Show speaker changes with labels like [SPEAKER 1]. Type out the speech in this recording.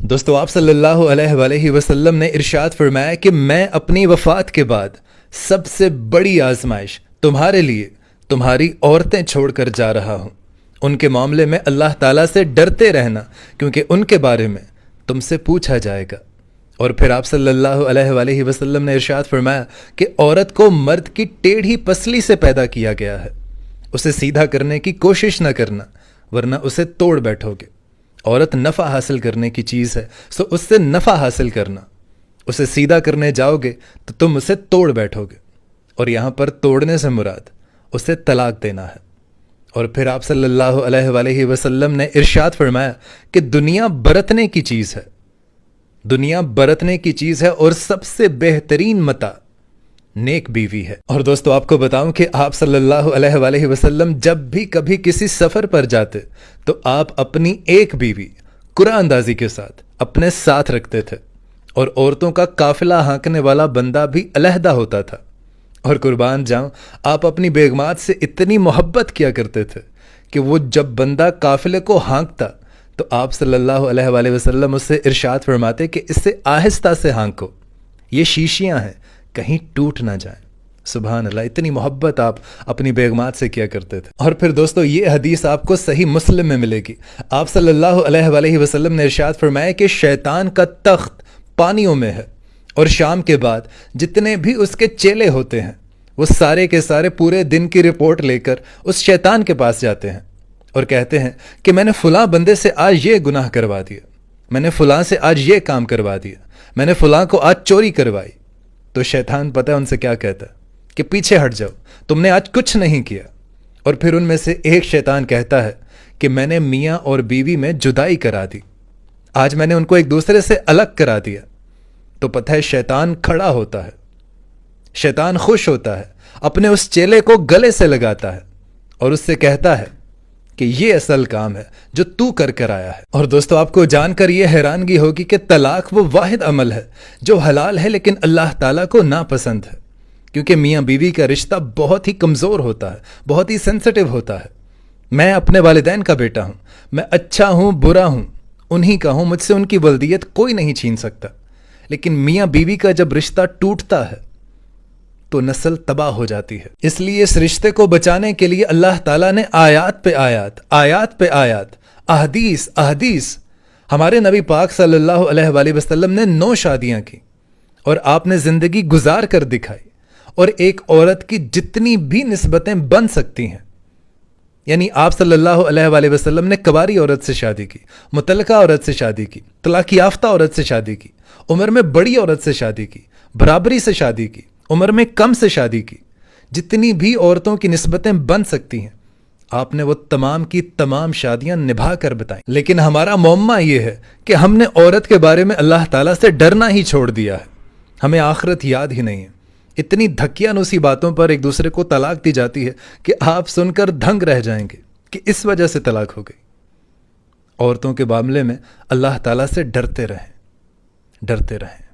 [SPEAKER 1] دوستو آپ صلی اللہ علیہ وآلہ وسلم نے ارشاد فرمایا کہ میں اپنی وفات کے بعد سب سے بڑی آزمائش تمہارے لیے تمہاری عورتیں چھوڑ کر جا رہا ہوں۔ ان کے معاملے میں اللہ تعالیٰ سے ڈرتے رہنا، کیونکہ ان کے بارے میں تم سے پوچھا جائے گا۔ اور پھر آپ صلی اللہ علیہ وآلہ وسلم نے ارشاد فرمایا کہ عورت کو مرد کی ٹیڑھی پسلی سے پیدا کیا گیا ہے، اسے سیدھا کرنے کی کوشش نہ کرنا ورنہ اسے توڑ بیٹھو گے۔ عورت نفع حاصل کرنے کی چیز ہے، سو اس سے نفع حاصل کرنا، اسے سیدھا کرنے جاؤ گے تو تم اسے توڑ بیٹھو گے، اور یہاں پر توڑنے سے مراد اسے طلاق دینا ہے۔ اور پھر آپ صلی اللہ علیہ وآلہ وسلم نے ارشاد فرمایا کہ دنیا برتنے کی چیز ہے، دنیا برتنے کی چیز ہے، اور سب سے بہترین متاع نیک بیوی ہے۔ اور دوستو آپ کو بتاؤں کہ آپ صلی اللہ علیہ وآلہ وسلم جب بھی کبھی کسی سفر پر جاتے تو آپ اپنی ایک بیوی قرآن اندازی کے ساتھ اپنے ساتھ رکھتے تھے، اور عورتوں کا قافلہ ہانکنے والا بندہ بھی علیحدہ ہوتا تھا۔ اور قربان جاؤں، آپ اپنی بیگمات سے اتنی محبت کیا کرتے تھے کہ وہ جب بندہ قافلے کو ہانکتا تو آپ صلی اللہ علیہ وآلہ وسلم اس سے ارشاد فرماتے کہ اس سے آہستہ سے ہانکو، یہ شیشیاں ہیں، کہیں ٹوٹ نہ جائیں۔ سبحان اللہ، اتنی محبت آپ اپنی بیگمات سے کیا کرتے تھے۔ اور پھر دوستو یہ حدیث آپ کو صحیح مسلم میں ملے گی۔ آپ صلی اللہ علیہ وآلہ وسلم نے ارشاد فرمایا کہ شیطان کا تخت پانیوں میں ہے، اور شام کے بعد جتنے بھی اس کے چیلے ہوتے ہیں وہ سارے کے سارے پورے دن کی رپورٹ لے کر اس شیطان کے پاس جاتے ہیں اور کہتے ہیں کہ میں نے فلاں بندے سے آج یہ گناہ کروا دیا، میں نے فلاں سے آج یہ کام کروا دیا، میں نے فلاں کو آج چوری کروائی۔ تو شیطان پتہ ہے ان سے کیا کہتا ہے کہ پیچھے ہٹ جاؤ، تم نے آج کچھ نہیں کیا۔ اور پھر ان میں سے ایک شیطان کہتا ہے کہ میں نے میاں اور بیوی میں جدائی کرا دی، آج میں نے ان کو ایک دوسرے سے الگ کرا دیا۔ تو پتہ ہے شیطان کھڑا ہوتا ہے، شیطان خوش ہوتا ہے، اپنے اس چیلے کو گلے سے لگاتا ہے اور اس سے کہتا ہے کہ یہ اصل کام ہے جو تو کر آیا ہے۔ اور دوستو آپ کو جان کر یہ حیرانگی ہوگی کہ طلاق وہ واحد عمل ہے جو حلال ہے لیکن اللہ تعالیٰ کو ناپسند ہے، کیونکہ میاں بیوی کا رشتہ بہت ہی کمزور ہوتا ہے، بہت ہی سینسٹیو ہوتا ہے۔ میں اپنے والدین کا بیٹا ہوں، میں اچھا ہوں برا ہوں انہی کا ہوں، مجھ سے ان کی ولدیت کوئی نہیں چھین سکتا، لیکن میاں بیوی کا جب رشتہ ٹوٹتا ہے تو نسل تباہ ہو جاتی ہے۔ اس لیے اس رشتے کو بچانے کے لیے اللہ تعالیٰ نے آیات پہ آیات، آیات پہ آیات، احادیث ہمارے نبی پاک صلی اللہ علیہ وآلہ وسلم نے 9 شادیاں کی، اور آپ نے زندگی گزار کر دکھائی۔ اور ایک عورت کی جتنی بھی نسبتیں بن سکتی ہیں، یعنی آپ صلی اللہ علیہ وآلہ وسلم نے کواری عورت سے شادی کی، مطلقہ عورت سے شادی کی، طلاق یافتہ عورت سے شادی کی، عمر میں بڑی عورت سے شادی کی، برابری سے شادی کی، عمر میں کم سے شادی کی، جتنی بھی عورتوں کی نسبتیں بن سکتی ہیں آپ نے وہ تمام کی تمام شادیاں نبھا کر بتائیں۔ لیکن ہمارا معمہ یہ ہے کہ ہم نے عورت کے بارے میں اللہ تعالیٰ سے ڈرنا ہی چھوڑ دیا ہے، ہمیں آخرت یاد ہی نہیں ہے۔ اتنی دھکیانوسی باتوں پر ایک دوسرے کو طلاق دی جاتی ہے کہ آپ سن کر دھنگ رہ جائیں گے کہ اس وجہ سے طلاق ہو گئی۔ عورتوں کے معاملے میں اللہ تعالیٰ سے ڈرتے رہیں، ڈرتے رہیں۔